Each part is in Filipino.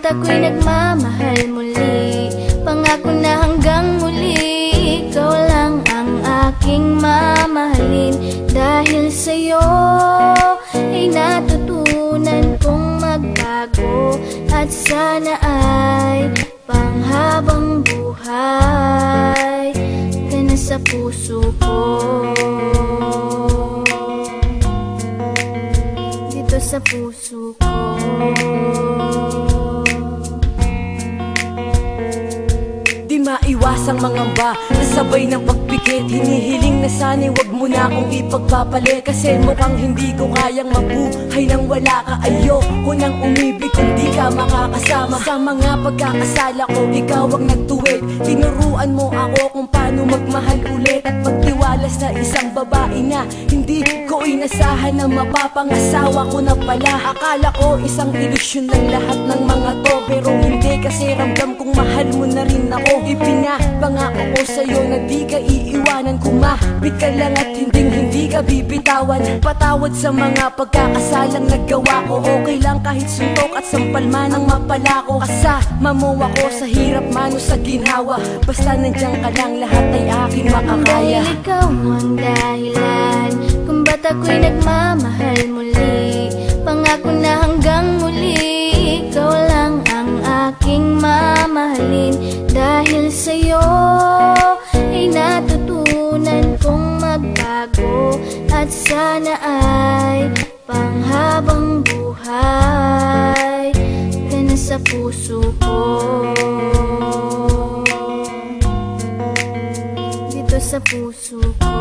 ako'y nagmamahal muli. Pangako na hanggang muli, ikaw lang ang aking mamahalin. Dahil sa'yo ay natutunan kong magbago, at sana ay panghabang buhay ka na sa puso ko, dito sa puso ko. Di maiwasang mangamba, nasabay ng pagpikit. Hinihiling na sana'y wag mo na akong ipagpapalit, kasi mukhang hindi ko kayang mabuhay nang wala ka. Ayoko nang umibig kung di ka makakasama. Sa mga pagkakasala ko, ikaw ang nagtuwid. Tinuruan mo ako kung paano magmahal ulit, at pagtiwala sa isang babae na hindi ko inasahan na mapapangasawa ko na pala. Akala ko isang ilusyon lang lahat ng mga to, pero hindi, kasi ramdam kong mahal mo na rin ako. Ipinapangako ko sa'yo na di ka iiwanan. Kumapit ka lang at hindi ka bibitawan. Patawad sa mga pagkakasalang nagawa ko. Okay lang kahit suntok at sampal man ang mapala ko. Kasama mo ako sa hirap man o sa ginhawa, basta nandiyan ka lang, lahat ay aking makakaya. Dahil ikaw ang dahilan kung ba't ako'y nagmamahal muli. Pangako na hanggang muli, ikaw lang ang aking mamahalin. Dahil sa'yo ay natutunan kong magbago, at sana ay panghabang buhay ka na sa puso ko, dito sa puso ko.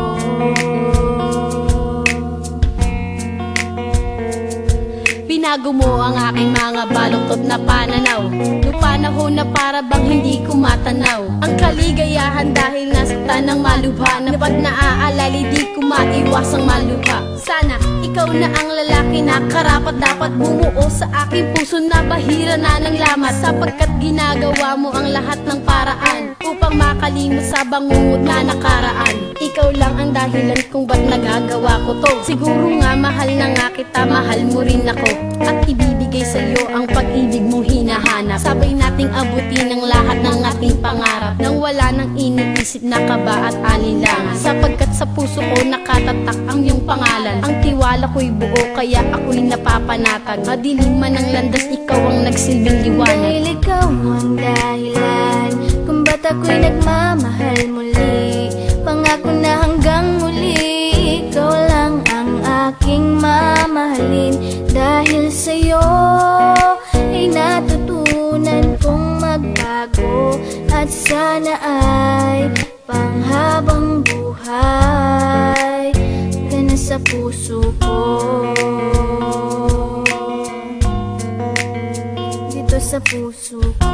Binago mo ang aking mga baluktot na pananaw, nung panahon na para bang hindi ko matanaw ang kaligayahan, dahil nasaktan ng malubha, na pag naaalala di ko maiwasang malubha. Sana ikaw na ang lalaki na karapat dapat bumuo sa aking puso na bahira na ng lamat, sapagkat ginagawa mo ang lahat ng paraan upang makalimot sa bangungot na nakaraan. Ikaw lang ang dahilan kung ba't nagagawa ko to. Siguro nga mahal na nga kita, mahal mo rin ako, at ibibigay sa'yo ang pag-ibig mong hinahanap. Sabay nating abutin ang lahat ng ating pangarap, nang wala nang iniisip na kaba at alinlangan, sapagkat sa puso ko nakatatak ang iyong pangalan. Ang tiwala ko'y buo, kaya ako'y napapanatag. Madilim man ang landas, ikaw ang nagsilbing liwanag. Dahil ikaw ang dahilan kung ba't ako'y nagmamahal muli. Pangako na hanggang muli, ikaw lang ang aking mamahalin. Dahil sa'yo ay natutunan kong magbago, at sana ay panghabang buhay ka na sa puso ko, dito sa puso ko.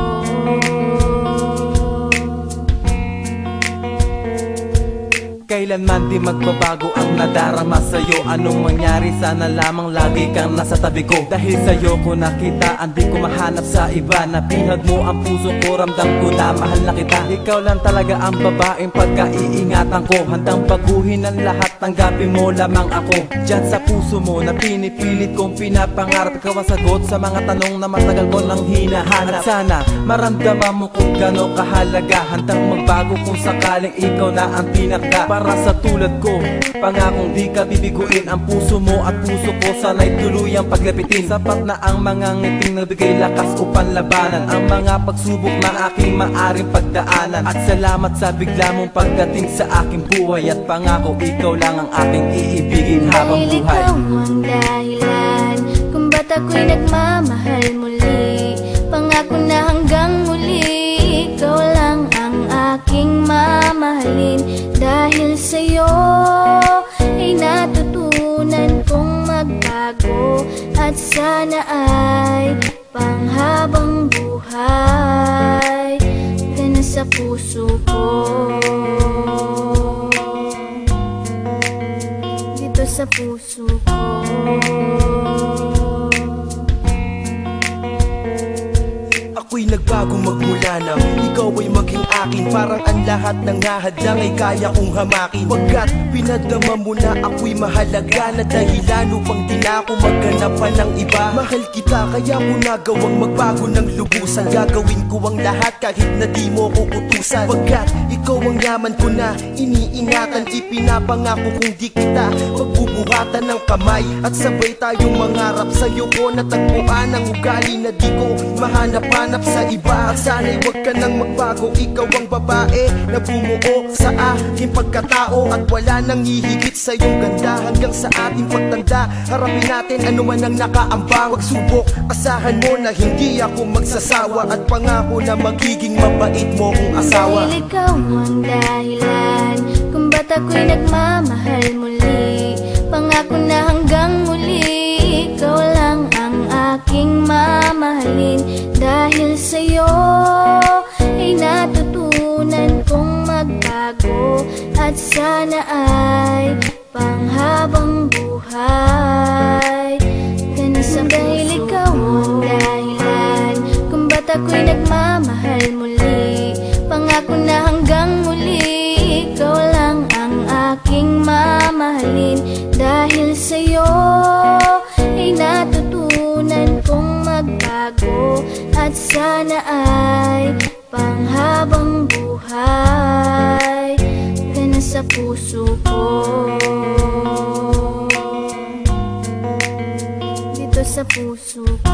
Kailanman di magbabago ang nadarama sa'yo. Anong mangyari, sana lamang lagi kang nasa tabi ko. Dahil sa'yo ko nakita, hindi ko mahanap sa iba. Nabihag mo ang puso ko, ramdam ko na mahal na kita. Ikaw lang talaga ang babaeng pagkaiingatan ko. Handang baguhin ang lahat, tanggapin mo lamang ako. Diyan sa puso mo na pinipilit kong pinapangarap, ikaw ang sagot sa mga tanong na matagal ko nang hinahanap. At sana maramdaman mo kung gano'ng kahalaga, handang magbago kung sakaling ikaw na ang pinaka. Para sa tulad ko, pangakong di ka bibiguin. Ang puso mo at puso ko sana'y tuluyang paglapitin. Sapat na ang mga ngiting nagbigay lakas upang labanan ang mga pagsubok na aking maaring pagdaanan. At salamat sa bigla mong pagdating sa aking buhay, at pangako ikaw lang ang aking iibigin habang Dahil buhay. ikaw ang dahilan kung ba't ako'y nagmamahal muli. Pangako na hanggang muli, ikaw lang ang aking mamahalin. Dahil sa'yo ay natutunan kong magbago, at sana ay panghabang buhay ka na sa puso ko, dito sa puso ko. Ako'y nagbago magmula nang ikaw ay maging akin. Parang ang lahat ng nahadlang ay kaya kong hamakin. Pagkat pinadama mo na ako'y mahalaga na dahilan upang di na ako maghanap pa ng iba. Mahal kita kaya ko nagawang magbago ng lubusan. Gagawin ko ang lahat kahit na di mo ko utusan. Pagkat ikaw ang yaman ko na iniingatan. Ipinapangako kung di kita pagbubuhatan ng kamay. At sabay tayong mangarap sa'yo ko natagpuan ang ugali na di ko mahanap-hanap sa iba. At sana'y huwag ka nang magbago. Ikaw ang babae na bumuo sa aking pagkatao. At wala nang hihigit sa iyong ganda. Hanggang sa ating pagtanda, harapin natin ano man ang nakaambang. Pagsubok, asahan mo na hindi ako magsasawa. At pangako na magiging mabait mo kong asawa. Dahil ikaw ang dahilan kung ba't ako'y nagmamahal muli. Pangako na hanggang muli ikaw lang ang aking mamahalin. Dahil sa'yo ay natutunan kong magbago. At sana ay panghabang buhay. Ganun dahil ikaw ang dahilan kung ba't ako'y nagmamahal muli. Pangako na hanggang muli ikaw lang ang aking mamahalin. Dahil sa'yo ay natutunan kong magbago. At sana ay panghabang buhay ka na sa puso ko. Dito sa puso ko.